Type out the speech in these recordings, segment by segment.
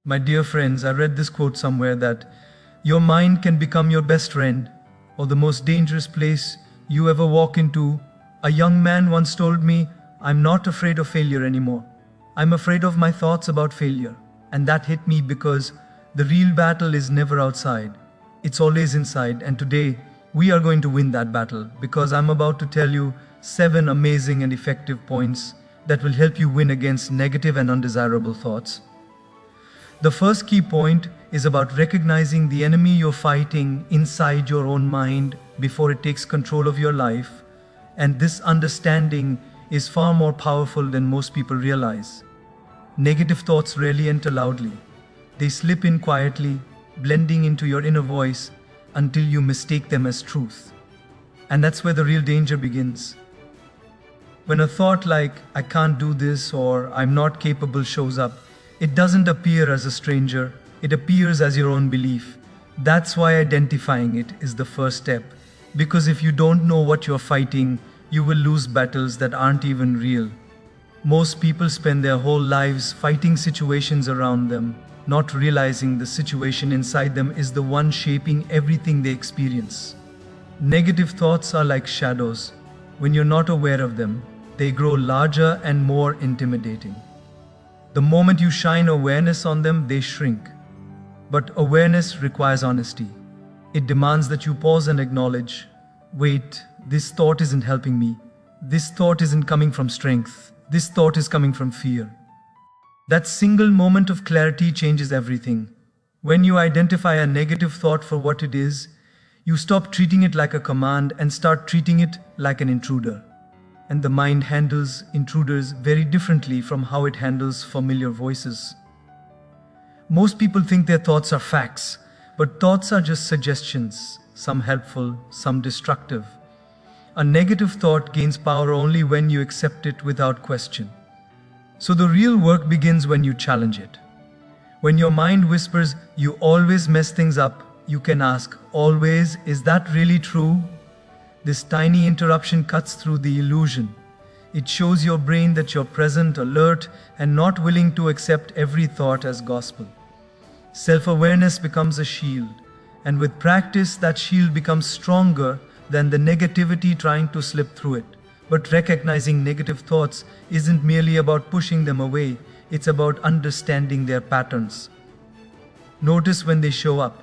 My dear friends, I read this quote somewhere that your mind can become your best friend or the most dangerous place you ever walk into. A young man once told me, I'm not afraid of failure anymore. I'm afraid of my thoughts about failure. And that hit me because the real battle is never outside. It's always inside. And today, we are going to win that battle because I'm about to tell you 7 amazing and effective points that will help you win against negative and undesirable thoughts. The first key point is about recognizing the enemy you're fighting inside your own mind before it takes control of your life. And this understanding is far more powerful than most people realize. Negative thoughts rarely enter loudly. They slip in quietly, blending into your inner voice until you mistake them as truth. And that's where the real danger begins. When a thought like, I can't do this or I'm not capable shows up, it doesn't appear as a stranger, it appears as your own belief. That's why identifying it is the first step. Because if you don't know what you're fighting, you will lose battles that aren't even real. Most people spend their whole lives fighting situations around them, not realizing the situation inside them is the one shaping everything they experience. Negative thoughts are like shadows. When you're not aware of them, they grow larger and more intimidating. The moment you shine awareness on them, they shrink. But awareness requires honesty. It demands that you pause and acknowledge, wait, this thought isn't helping me. This thought isn't coming from strength. This thought is coming from fear. That single moment of clarity changes everything. When you identify a negative thought for what it is, you stop treating it like a command and start treating it like an intruder. And the mind handles intruders very differently from how it handles familiar voices. Most people think their thoughts are facts, but thoughts are just suggestions, some helpful, some destructive. A negative thought gains power only when you accept it without question. So the real work begins when you challenge it. When your mind whispers, you always mess things up, you can ask, always, is that really true? This tiny interruption cuts through the illusion. It shows your brain that you're present, alert, and not willing to accept every thought as gospel. Self-awareness becomes a shield, and with practice, that shield becomes stronger than the negativity trying to slip through it. But recognizing negative thoughts isn't merely about pushing them away, it's about understanding their patterns. Notice when they show up.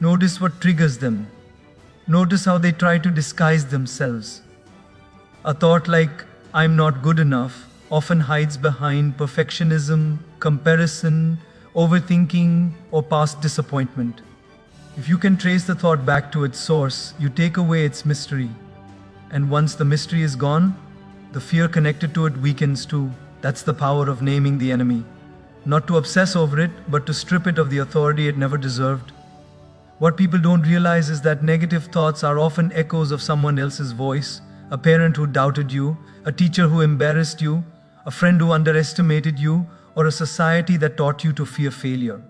Notice what triggers them. Notice how they try to disguise themselves. A thought like, I'm not good enough, often hides behind perfectionism, comparison, overthinking, or past disappointment. If you can trace the thought back to its source, you take away its mystery. And once the mystery is gone, the fear connected to it weakens too. That's the power of naming the enemy. Not to obsess over it, but to strip it of the authority it never deserved. What people don't realize is that negative thoughts are often echoes of someone else's voice, a parent who doubted you, a teacher who embarrassed you, a friend who underestimated you, or a society that taught you to fear failure.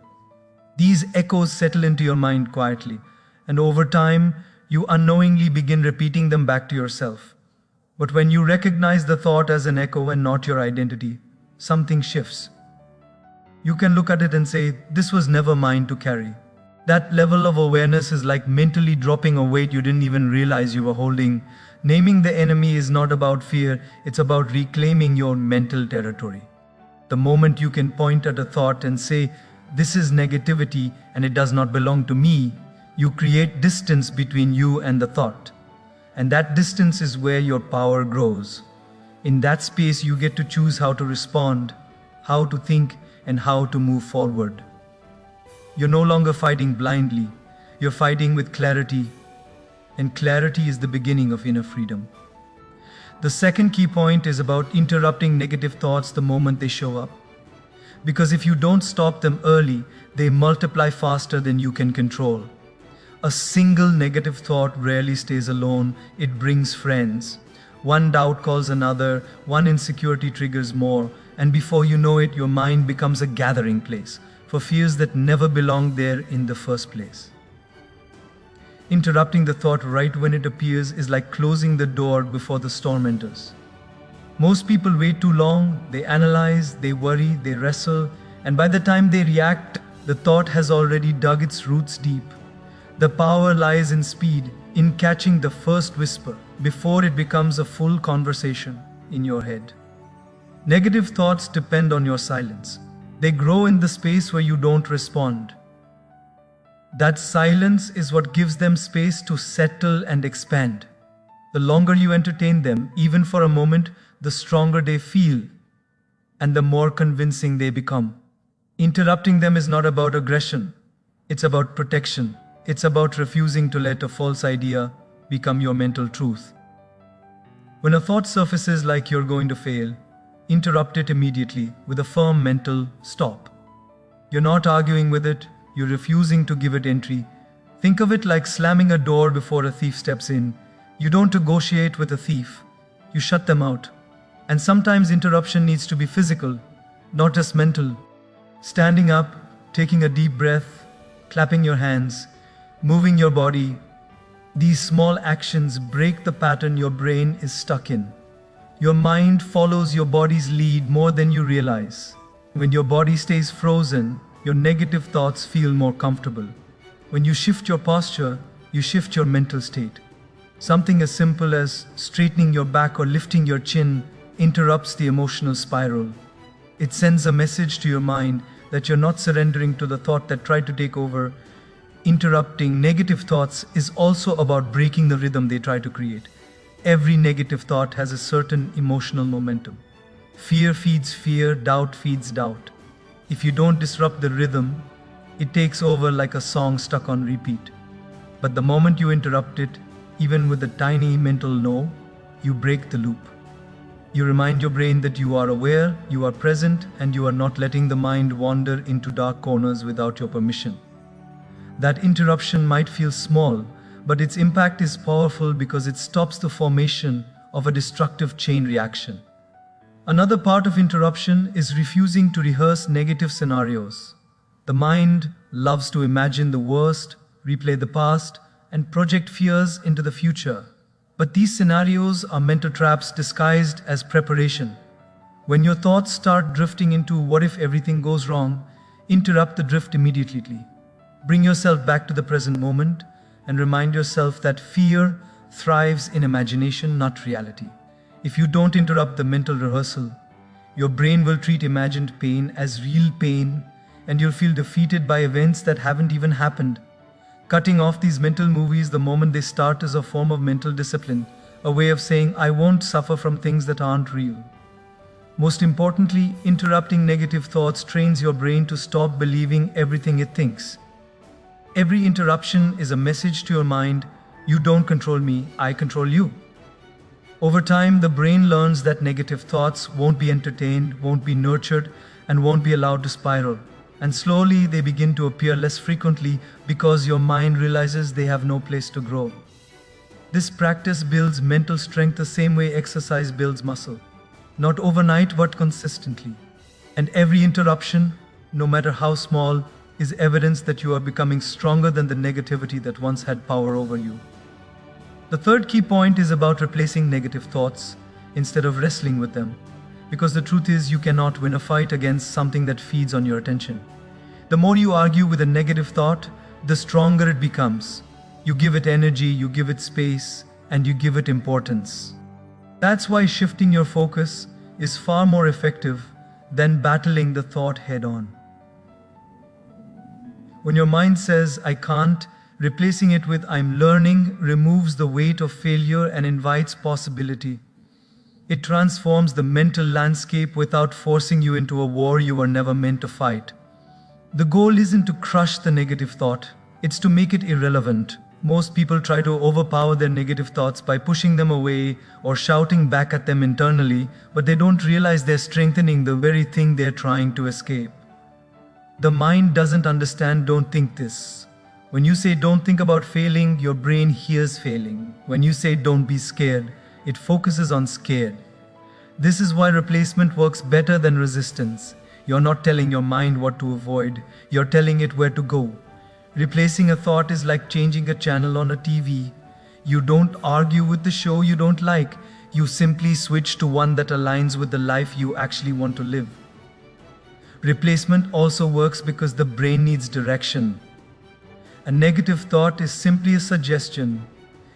These echoes settle into your mind quietly, and over time, you unknowingly begin repeating them back to yourself. But when you recognize the thought as an echo and not your identity, something shifts. You can look at it and say, this was never mine to carry. That level of awareness is like mentally dropping a weight you didn't even realize you were holding. Naming the enemy is not about fear, it's about reclaiming your mental territory. The moment you can point at a thought and say, this is negativity and it does not belong to me, you create distance between you and the thought. And that distance is where your power grows. In that space, you get to choose how to respond, how to think, and how to move forward. You're no longer fighting blindly, you're fighting with clarity, and clarity is the beginning of inner freedom. The second key point is about interrupting negative thoughts the moment they show up. Because if you don't stop them early, they multiply faster than you can control. A single negative thought rarely stays alone, it brings friends. One doubt calls another, one insecurity triggers more, and before you know it, your mind becomes a gathering place for fears that never belonged there in the first place. Interrupting the thought right when it appears is like closing the door before the storm enters. Most people wait too long, they analyze, they worry, they wrestle, And by the time they react, the thought has already dug its roots deep. The power lies in speed, in catching the first whisper before it becomes a full conversation in your head. Negative thoughts depend on your silence. They grow in the space where you don't respond. That silence is what gives them space to settle and expand. The longer you entertain them, even for a moment, the stronger they feel and the more convincing they become. Interrupting them is not about aggression. It's about protection. It's about refusing to let a false idea become your mental truth. When a thought surfaces like you're going to fail, interrupt it immediately with a firm mental stop. You're not arguing with it, you're refusing to give it entry. Think of it like slamming a door before a thief steps in. You don't negotiate with a thief, you shut them out. And sometimes interruption needs to be physical, not just mental. Standing up, taking a deep breath, clapping your hands, moving your body. These small actions break the pattern your brain is stuck in. Your mind follows your body's lead more than you realize. When your body stays frozen, your negative thoughts feel more comfortable. When you shift your posture, you shift your mental state. Something as simple as straightening your back or lifting your chin interrupts the emotional spiral. It sends a message to your mind that you're not surrendering to the thought that tried to take over. Interrupting negative thoughts is also about breaking the rhythm they try to create. Every negative thought has a certain emotional momentum. Fear feeds fear, doubt feeds doubt. If you don't disrupt the rhythm, it takes over like a song stuck on repeat. But the moment you interrupt it, even with a tiny mental no, you break the loop. You remind your brain that you are aware, you are present, and you are not letting the mind wander into dark corners without your permission. That interruption might feel small, but its impact is powerful because it stops the formation of a destructive chain reaction. Another part of interruption is refusing to rehearse negative scenarios. The mind loves to imagine the worst, replay the past, and project fears into the future. But these scenarios are mental traps disguised as preparation. When your thoughts start drifting into what if everything goes wrong, interrupt the drift immediately. Bring yourself back to the present moment and remind yourself that fear thrives in imagination, not reality. If you don't interrupt the mental rehearsal, your brain will treat imagined pain as real pain, and you'll feel defeated by events that haven't even happened. Cutting off these mental movies the moment they start is a form of mental discipline, a way of saying, I won't suffer from things that aren't real. Most importantly, interrupting negative thoughts trains your brain to stop believing everything it thinks. Every interruption is a message to your mind, you don't control me, I control you. Over time, the brain learns that negative thoughts won't be entertained, won't be nurtured, and won't be allowed to spiral. And slowly they begin to appear less frequently because your mind realizes they have no place to grow. This practice builds mental strength the same way exercise builds muscle. Not overnight, but consistently. And every interruption, no matter how small, is evidence that you are becoming stronger than the negativity that once had power over you. The third key point is about replacing negative thoughts instead of wrestling with them. Because the truth is, you cannot win a fight against something that feeds on your attention. The more you argue with a negative thought, the stronger it becomes. You give it energy, you give it space, and you give it importance. That's why shifting your focus is far more effective than battling the thought head on. When your mind says, I can't, replacing it with I'm learning removes the weight of failure and invites possibility. It transforms the mental landscape without forcing you into a war you were never meant to fight. The goal isn't to crush the negative thought, it's to make it irrelevant. Most people try to overpower their negative thoughts by pushing them away or shouting back at them internally, but they don't realize they're strengthening the very thing they're trying to escape. The mind doesn't understand don't think this. When you say don't think about failing, your brain hears failing. When you say don't be scared, it focuses on scared. This is why replacement works better than resistance. You're not telling your mind what to avoid, you're telling it where to go. Replacing a thought is like changing a channel on a TV. You don't argue with the show you don't like, you simply switch to one that aligns with the life you actually want to live. Replacement also works because the brain needs direction. A negative thought is simply a suggestion,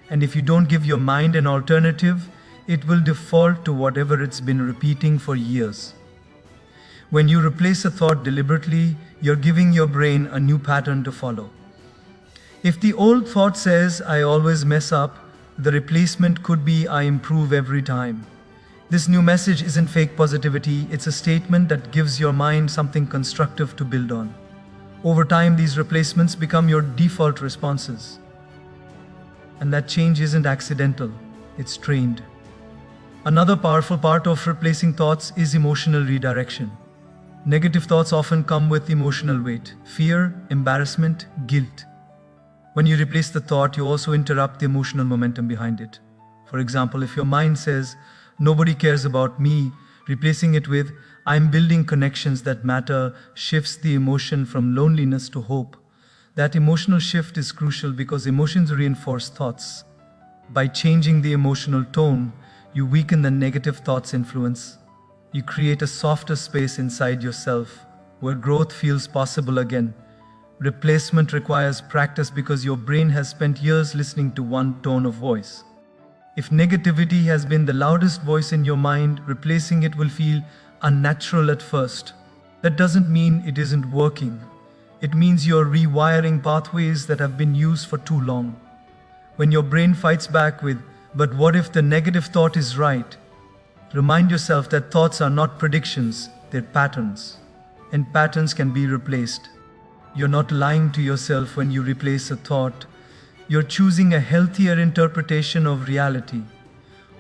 and if you don't give your mind an alternative, it will default to whatever it's been repeating for years. When you replace a thought deliberately, you're giving your brain a new pattern to follow. If the old thought says, "I always mess up," the replacement could be, "I improve every time." This new message isn't fake positivity, it's a statement that gives your mind something constructive to build on. Over time, these replacements become your default responses. And that change isn't accidental, it's trained. Another powerful part of replacing thoughts is emotional redirection. Negative thoughts often come with emotional weight: fear, embarrassment, guilt. When you replace the thought, you also interrupt the emotional momentum behind it. For example, if your mind says, "Nobody cares about me," replacing it with, "I'm building connections that matter," shifts the emotion from loneliness to hope. That emotional shift is crucial because emotions reinforce thoughts. By changing the emotional tone, you weaken the negative thoughts' influence. You create a softer space inside yourself where growth feels possible again. Replacement requires practice because your brain has spent years listening to one tone of voice. If negativity has been the loudest voice in your mind, replacing it will feel unnatural at first. That doesn't mean it isn't working. It means you're rewiring pathways that have been used for too long. When your brain fights back with, "But what if the negative thought is right?" remind yourself that thoughts are not predictions, they're patterns. And patterns can be replaced. You're not lying to yourself when you replace a thought. You're choosing a healthier interpretation of reality,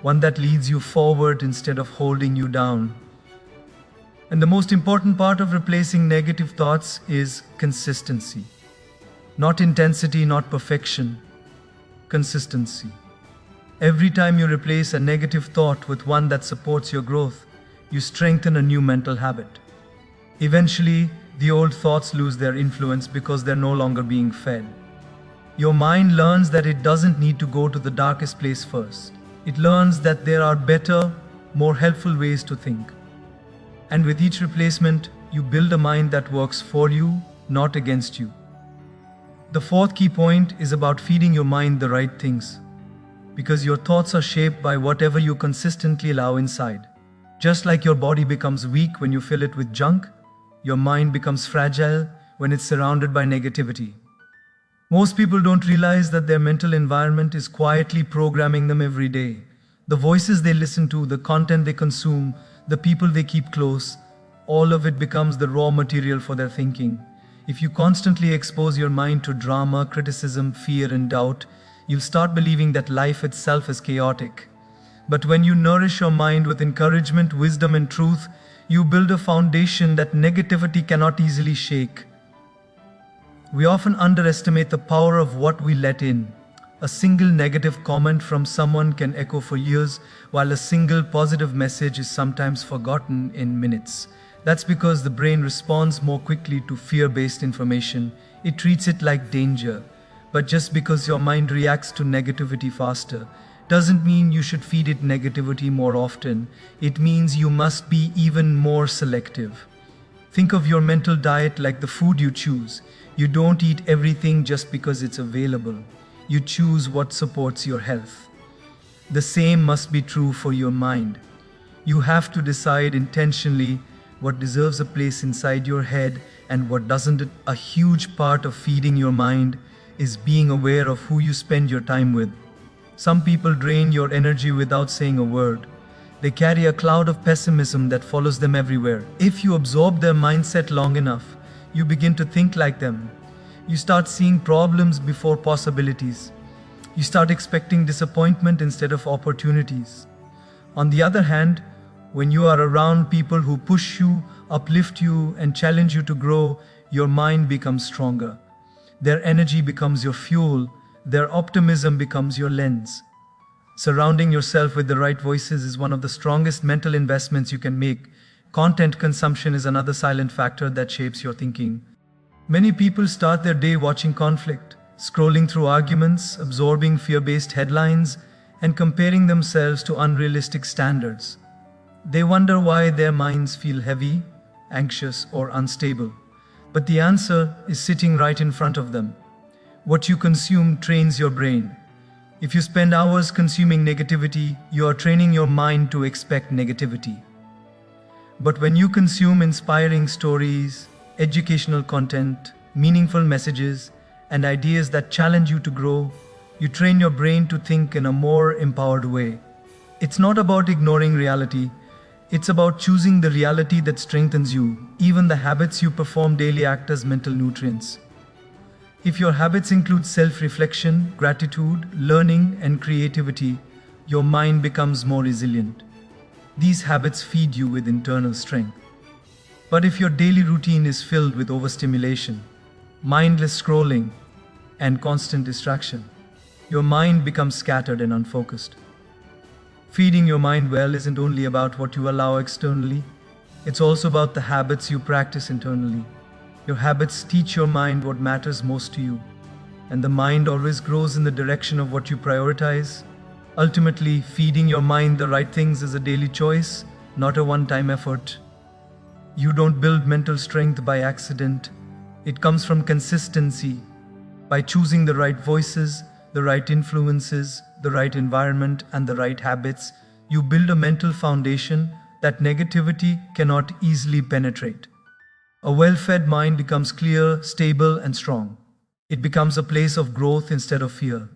one that leads you forward instead of holding you down. And the most important part of replacing negative thoughts is consistency. Not intensity, not perfection. Consistency. Every time you replace a negative thought with one that supports your growth, you strengthen a new mental habit. Eventually, the old thoughts lose their influence because they're no longer being fed. Your mind learns that it doesn't need to go to the darkest place first. It learns that there are better, more helpful ways to think. And with each replacement, you build a mind that works for you, not against you. The fourth key point is about feeding your mind the right things. Because your thoughts are shaped by whatever you consistently allow inside. Just like your body becomes weak when you fill it with junk, your mind becomes fragile when it's surrounded by negativity. Most people don't realize that their mental environment is quietly programming them every day. The voices they listen to, the content they consume, the people they keep close, all of it becomes the raw material for their thinking. If you constantly expose your mind to drama, criticism, fear, and doubt, you'll start believing that life itself is chaotic. But when you nourish your mind with encouragement, wisdom, and truth, you build a foundation that negativity cannot easily shake. We often underestimate the power of what we let in. A single negative comment from someone can echo for years, while a single positive message is sometimes forgotten in minutes. That's because the brain responds more quickly to fear-based information. It treats it like danger. But just because your mind reacts to negativity faster, doesn't mean you should feed it negativity more often. It means you must be even more selective. Think of your mental diet like the food you choose. You don't eat everything just because it's available. You choose what supports your health. The same must be true for your mind. You have to decide intentionally what deserves a place inside your head and what doesn't. A huge part of feeding your mind is being aware of who you spend your time with. Some people drain your energy without saying a word. They carry a cloud of pessimism that follows them everywhere. If you absorb their mindset long enough, you begin to think like them. You start seeing problems before possibilities. You start expecting disappointment instead of opportunities. On the other hand, when you are around people who push you, uplift you, and challenge you to grow, your mind becomes stronger. Their energy becomes your fuel. Their optimism becomes your lens. Surrounding yourself with the right voices is one of the strongest mental investments you can make. Content consumption is another silent factor that shapes your thinking. Many people start their day watching conflict, scrolling through arguments, absorbing fear-based headlines, and comparing themselves to unrealistic standards. They wonder why their minds feel heavy, anxious, or unstable. But the answer is sitting right in front of them. What you consume trains your brain. If you spend hours consuming negativity, you are training your mind to expect negativity. But when you consume inspiring stories, educational content, meaningful messages, and ideas that challenge you to grow, you train your brain to think in a more empowered way. It's not about ignoring reality, it's about choosing the reality that strengthens you. Even the habits you perform daily act as mental nutrients. If your habits include self-reflection, gratitude, learning, and creativity, your mind becomes more resilient. These habits feed you with internal strength. But if your daily routine is filled with overstimulation, mindless scrolling, and constant distraction, your mind becomes scattered and unfocused. Feeding your mind well isn't only about what you allow externally, it's also about the habits you practice internally. Your habits teach your mind what matters most to you, and the mind always grows in the direction of what you prioritize. Ultimately, feeding your mind the right things is a daily choice, not a one-time effort. You don't build mental strength by accident. It comes from consistency, by choosing the right voices, the right influences, the right environment, and the right habits. You build a mental foundation that negativity cannot easily penetrate. A well-fed mind becomes clear, stable, and strong. It becomes a place of growth instead of fear.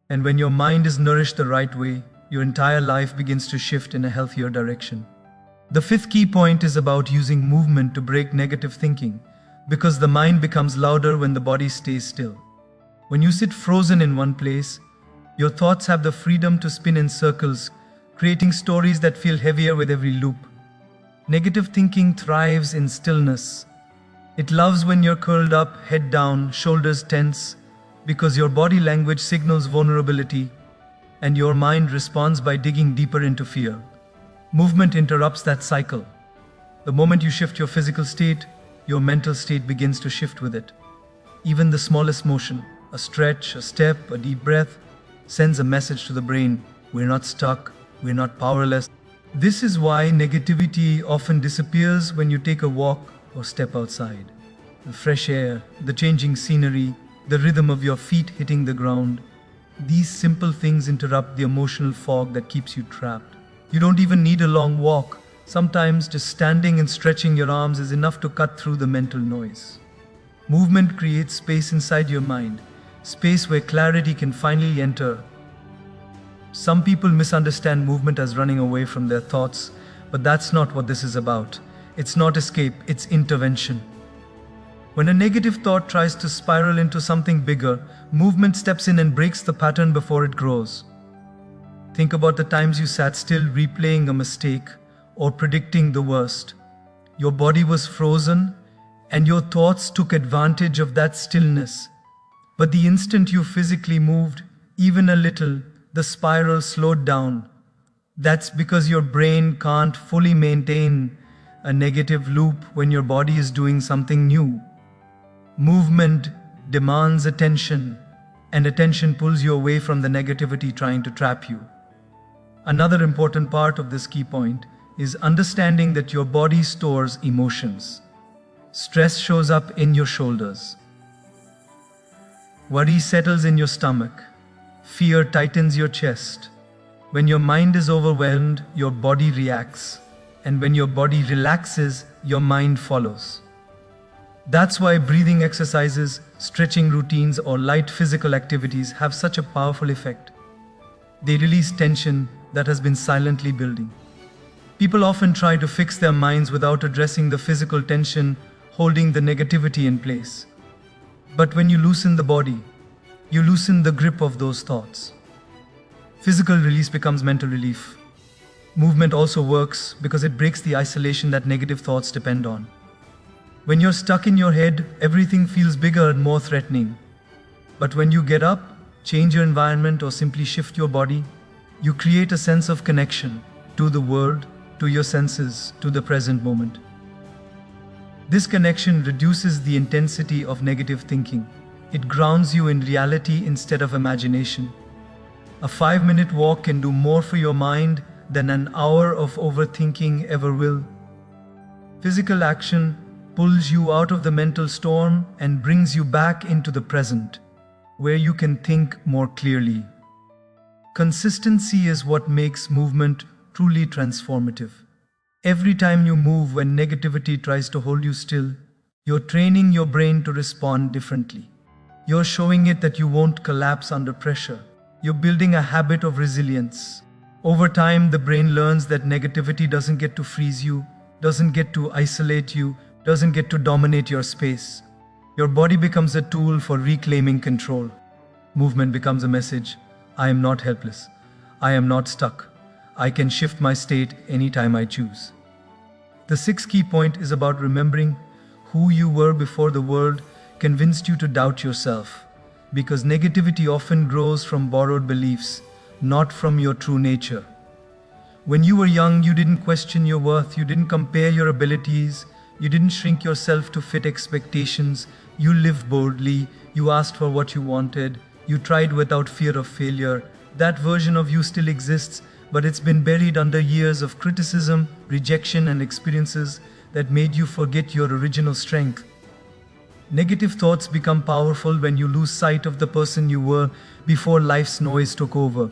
And when your mind is nourished the right way, your entire life begins to shift in a healthier direction. The fifth key point is about using movement to break negative thinking, because the mind becomes louder when the body stays still. When you sit frozen in one place, your thoughts have the freedom to spin in circles, creating stories that feel heavier with every loop. Negative thinking thrives in stillness. It loves when you're curled up, head down, shoulders tense, because your body language signals vulnerability, and your mind responds by digging deeper into fear. Movement interrupts that cycle. The moment you shift your physical state, your mental state begins to shift with it. Even the smallest motion, a stretch, a step, a deep breath, sends a message to the brain: we're not stuck, we're not powerless. This is why negativity often disappears when you take a walk or step outside. The fresh air, the changing scenery, the rhythm of your feet hitting the ground. These simple things interrupt the emotional fog that keeps you trapped. You don't even need a long walk. Sometimes just standing and stretching your arms is enough to cut through the mental noise. Movement creates space inside your mind, space where clarity can finally enter. Some people misunderstand movement as running away from their thoughts, but that's not what this is about. It's not escape, it's intervention. When a negative thought tries to spiral into something bigger, movement steps in and breaks the pattern before it grows. Think about the times you sat still replaying a mistake or predicting the worst. Your body was frozen, and your thoughts took advantage of that stillness. But the instant you physically moved, even a little, the spiral slowed down. That's because your brain can't fully maintain a negative loop when your body is doing something new. Movement demands attention, and attention pulls you away from the negativity trying to trap you. Another important part of this key point is understanding that your body stores emotions. Stress shows up in your shoulders. Worry settles in your stomach. Fear tightens your chest. When your mind is overwhelmed, your body reacts. And when your body relaxes, your mind follows. That's why breathing exercises, stretching routines, or light physical activities have such a powerful effect. They release tension that has been silently building. People often try to fix their minds without addressing the physical tension holding the negativity in place. But when you loosen the body, you loosen the grip of those thoughts. Physical release becomes mental relief. Movement also works because it breaks the isolation that negative thoughts depend on. When you're stuck in your head, everything feels bigger and more threatening. But when you get up, change your environment, or simply shift your body, you create a sense of connection to the world, to your senses, to the present moment. This connection reduces the intensity of negative thinking. It grounds you in reality instead of imagination. A 5-minute walk can do more for your mind than an hour of overthinking ever will. Physical action pulls you out of the mental storm and brings you back into the present, where you can think more clearly. Consistency is what makes movement truly transformative. Every time you move when negativity tries to hold you still, you're training your brain to respond differently. You're showing it that you won't collapse under pressure. You're building a habit of resilience. Over time, the brain learns that negativity doesn't get to freeze you, doesn't get to isolate you, doesn't get to dominate your space. Your body becomes a tool for reclaiming control. Movement becomes a message. I am not helpless. I am not stuck. I can shift my state anytime I choose. The sixth key point is about remembering who you were before the world convinced you to doubt yourself. Because negativity often grows from borrowed beliefs, not from your true nature. When you were young, you didn't question your worth, you didn't compare your abilities, you didn't shrink yourself to fit expectations, you lived boldly, you asked for what you wanted, you tried without fear of failure. That version of you still exists, but it's been buried under years of criticism, rejection, and experiences that made you forget your original strength. Negative thoughts become powerful when you lose sight of the person you were before life's noise took over.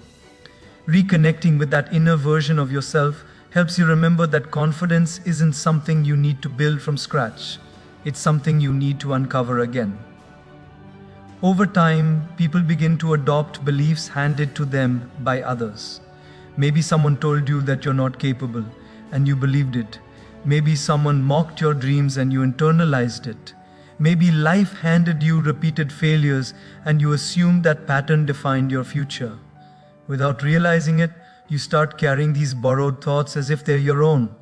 Reconnecting with that inner version of yourself helps you remember that confidence isn't something you need to build from scratch. It's something you need to uncover again. Over time, people begin to adopt beliefs handed to them by others. Maybe someone told you that you're not capable, and you believed it. Maybe someone mocked your dreams and you internalized it. Maybe life handed you repeated failures and you assumed that pattern defined your future. Without realizing it, you start carrying these borrowed thoughts as if they're your own.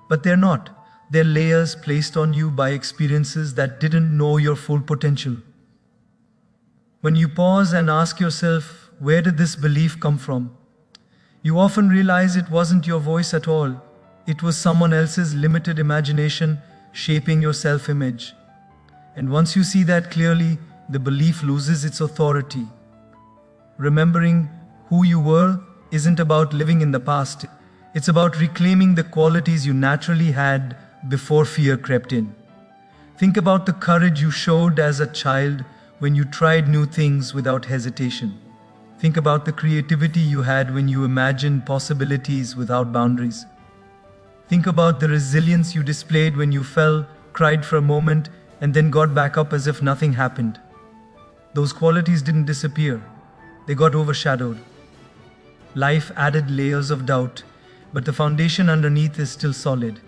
But they're not. They're layers placed on you by experiences that didn't know your full potential. When you pause and ask yourself, where did this belief come from? You often realize it wasn't your voice at all. It was someone else's limited imagination shaping your self-image. And once you see that clearly, the belief loses its authority. Remembering who you were isn't about living in the past. It's about reclaiming the qualities you naturally had before fear crept in. Think about the courage you showed as a child when you tried new things without hesitation. Think about the creativity you had when you imagined possibilities without boundaries. Think about the resilience you displayed when you fell, cried for a moment, and then got back up as if nothing happened. Those qualities didn't disappear. They got overshadowed. Life added layers of doubt, but the foundation underneath is still solid.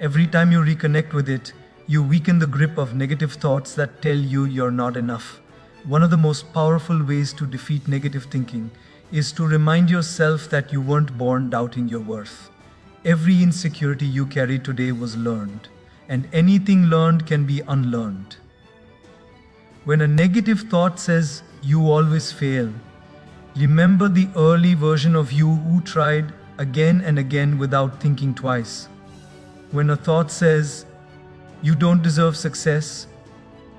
Every time you reconnect with it, you weaken the grip of negative thoughts that tell you you're not enough. One of the most powerful ways to defeat negative thinking is to remind yourself that you weren't born doubting your worth. Every insecurity you carry today was learned, and anything learned can be unlearned. When a negative thought says, "You always fail," remember the early version of you who tried again and again without thinking twice. When a thought says, "You don't deserve success,"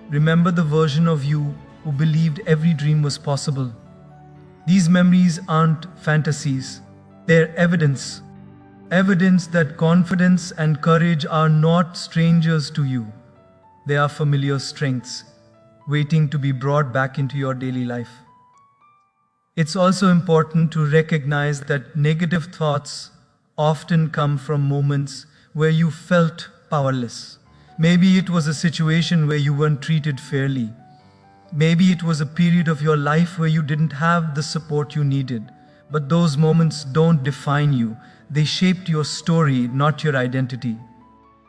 remember the version of you who believed every dream was possible. These memories aren't fantasies, they're evidence. Evidence that confidence and courage are not strangers to you. They are familiar strengths, waiting to be brought back into your daily life. It's also important to recognize that negative thoughts often come from moments where you felt powerless. Maybe it was a situation where you weren't treated fairly. Maybe it was a period of your life where you didn't have the support you needed. But those moments don't define you. They shaped your story, not your identity.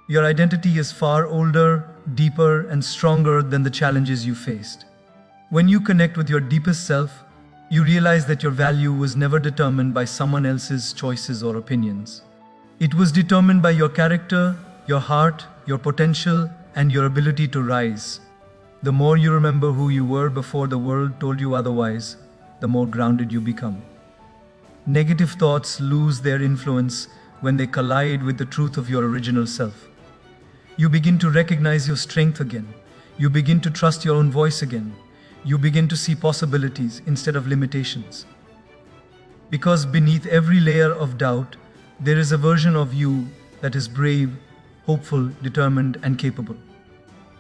Your identity is far older, deeper, and stronger than the challenges you faced. When you connect with your deepest self, you realize that your value was never determined by someone else's choices or opinions. It was determined by your character, your heart, your potential, and your ability to rise. The more you remember who you were before the world told you otherwise, the more grounded you become. Negative thoughts lose their influence when they collide with the truth of your original self. You begin to recognize your strength again. You begin to trust your own voice again. You begin to see possibilities instead of limitations. Because beneath every layer of doubt, there is a version of you that is brave, hopeful, determined, and capable.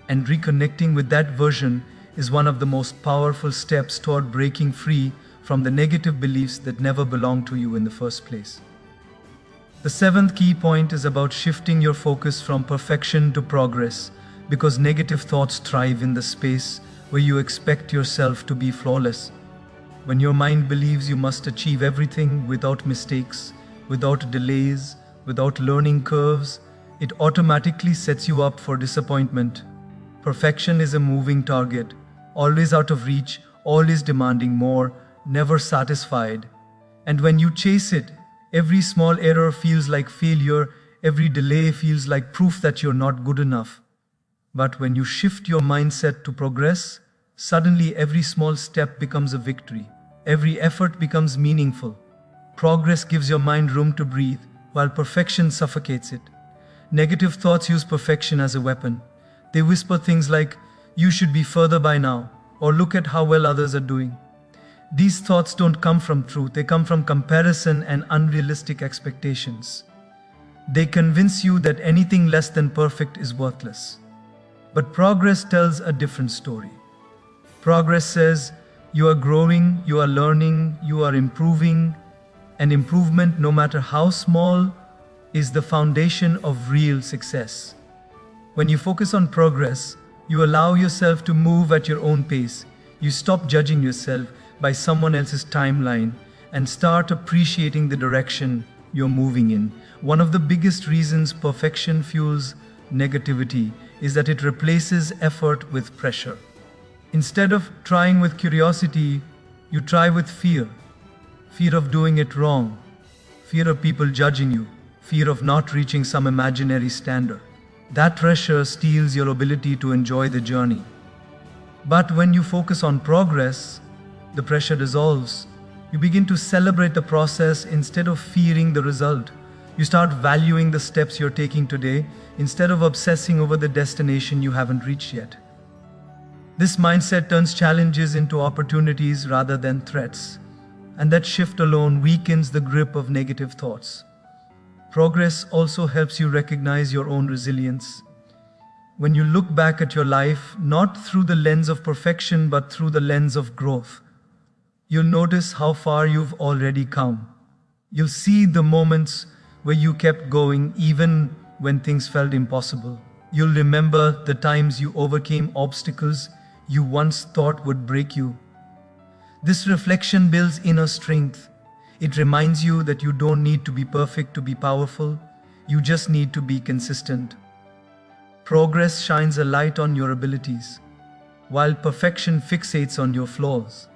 And reconnecting with that version is one of the most powerful steps toward breaking free from the negative beliefs that never belonged to you in the first place. The seventh key point is about shifting your focus from perfection to progress, because negative thoughts thrive in the space where you expect yourself to be flawless. When your mind believes you must achieve everything without mistakes, without delays, without learning curves, it automatically sets you up for disappointment. Perfection is a moving target, always out of reach, always demanding more, never satisfied. And when you chase it, every small error feels like failure, every delay feels like proof that you're not good enough. But when you shift your mindset to progress, suddenly every small step becomes a victory. Every effort becomes meaningful. Progress gives your mind room to breathe, while perfection suffocates it. Negative thoughts use perfection as a weapon. They whisper things like, "You should be further by now," or "Look at how well others are doing." These thoughts don't come from truth, they come from comparison and unrealistic expectations. They convince you that anything less than perfect is worthless. But progress tells a different story. Progress says, you are growing, you are learning, you are improving, and improvement, no matter how small, is the foundation of real success. When you focus on progress, you allow yourself to move at your own pace. You stop judging yourself by someone else's timeline and start appreciating the direction you're moving in. One of the biggest reasons perfection fuels negativity is that it replaces effort with pressure. Instead of trying with curiosity, you try with fear. Fear of doing it wrong, fear of people judging you, fear of not reaching some imaginary standard. That pressure steals your ability to enjoy the journey. But when you focus on progress, the pressure dissolves. You begin to celebrate the process instead of fearing the result. You start valuing the steps you're taking today instead of obsessing over the destination you haven't reached yet. This mindset turns challenges into opportunities rather than threats, and that shift alone weakens the grip of negative thoughts. Progress also helps you recognize your own resilience. When you look back at your life, not through the lens of perfection but through the lens of growth, you'll notice how far you've already come. You'll see the moments where you kept going even when things felt impossible. You'll remember the times you overcame obstacles you once thought would break you. This reflection builds inner strength. It reminds you that you don't need to be perfect to be powerful. You just need to be consistent. Progress shines a light on your abilities, while perfection fixates on your flaws.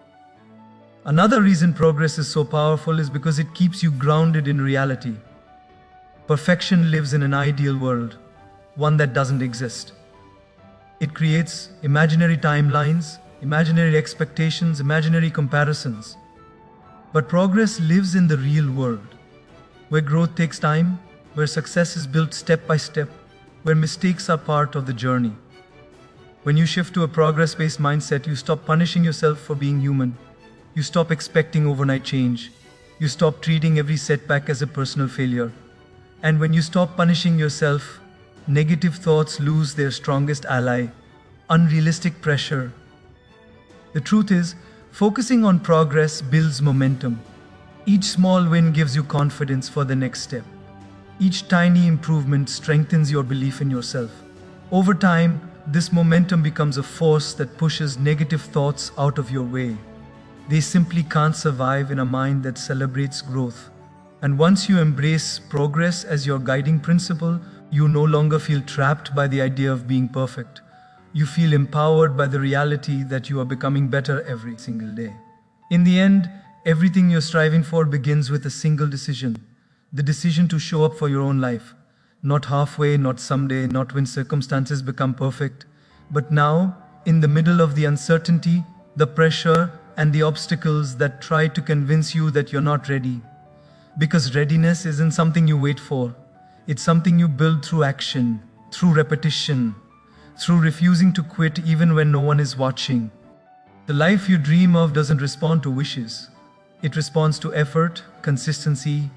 Another reason progress is so powerful is because it keeps you grounded in reality. Perfection lives in an ideal world, one that doesn't exist. It creates imaginary timelines, imaginary expectations, imaginary comparisons. But progress lives in the real world, where growth takes time, where success is built step by step, where mistakes are part of the journey. When you shift to a progress-based mindset, you stop punishing yourself for being human. You stop expecting overnight change. You stop treating every setback as a personal failure. And when you stop punishing yourself, negative thoughts lose their strongest ally, unrealistic pressure. The truth is, focusing on progress builds momentum. Each small win gives you confidence for the next step. Each tiny improvement strengthens your belief in yourself. Over time, this momentum becomes a force that pushes negative thoughts out of your way. They simply can't survive in a mind that celebrates growth. And once you embrace progress as your guiding principle, you no longer feel trapped by the idea of being perfect. You feel empowered by the reality that you are becoming better every single day. In the end, everything you're striving for begins with a single decision. The decision to show up for your own life. Not halfway, not someday, not when circumstances become perfect, but now, in the middle of the uncertainty, the pressure, and the obstacles that try to convince you that you're not ready. Because readiness isn't something you wait for. It's something you build through action, through repetition, through refusing to quit even when no one is watching. The life you dream of doesn't respond to wishes. It responds to effort, consistency,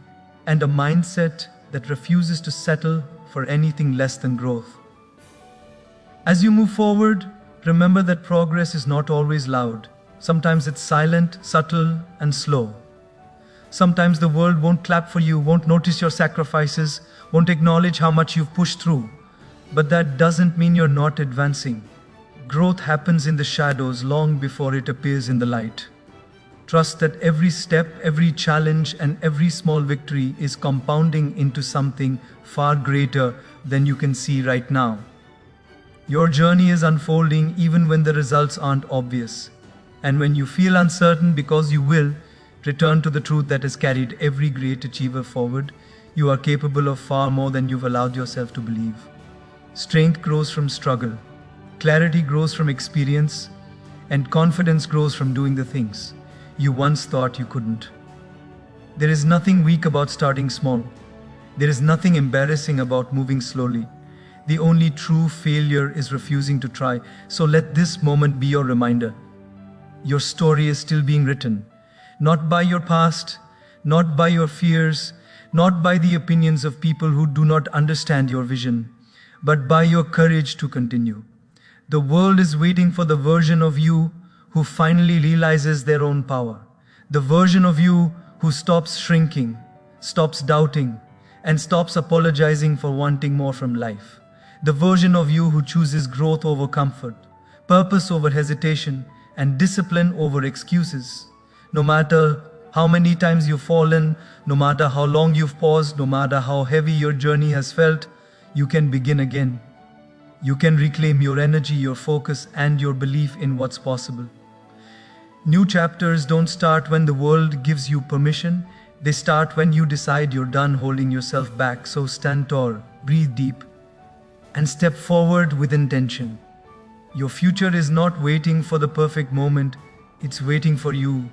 and a mindset that refuses to settle for anything less than growth. As you move forward, remember that progress is not always loud. Sometimes it's silent, subtle, and slow. Sometimes the world won't clap for you, won't notice your sacrifices, won't acknowledge how much you've pushed through. But that doesn't mean you're not advancing. Growth happens in the shadows long before it appears in the light. Trust that every step, every challenge, and every small victory is compounding into something far greater than you can see right now. Your journey is unfolding even when the results aren't obvious. And when you feel uncertain, because you will, return to the truth that has carried every great achiever forward. You are capable of far more than you've allowed yourself to believe. Strength grows from struggle, clarity grows from experience, and confidence grows from doing the things you once thought you couldn't. There is nothing weak about starting small. There is nothing embarrassing about moving slowly. The only true failure is refusing to try. So let this moment be your reminder. Your story is still being written, not by your past, not by your fears, not by the opinions of people who do not understand your vision, but by your courage to continue. The world is waiting for the version of you who finally realizes their own power. The version of you who stops shrinking, stops doubting, and stops apologizing for wanting more from life. The version of you who chooses growth over comfort, purpose over hesitation, and discipline over excuses. No matter how many times you've fallen, no matter how long you've paused, no matter how heavy your journey has felt, you can begin again. You can reclaim your energy, your focus, and your belief in what's possible. New chapters don't start when the world gives you permission. They start when you decide you're done holding yourself back. So stand tall, breathe deep, and step forward with intention. Your future is not waiting for the perfect moment, it's waiting for you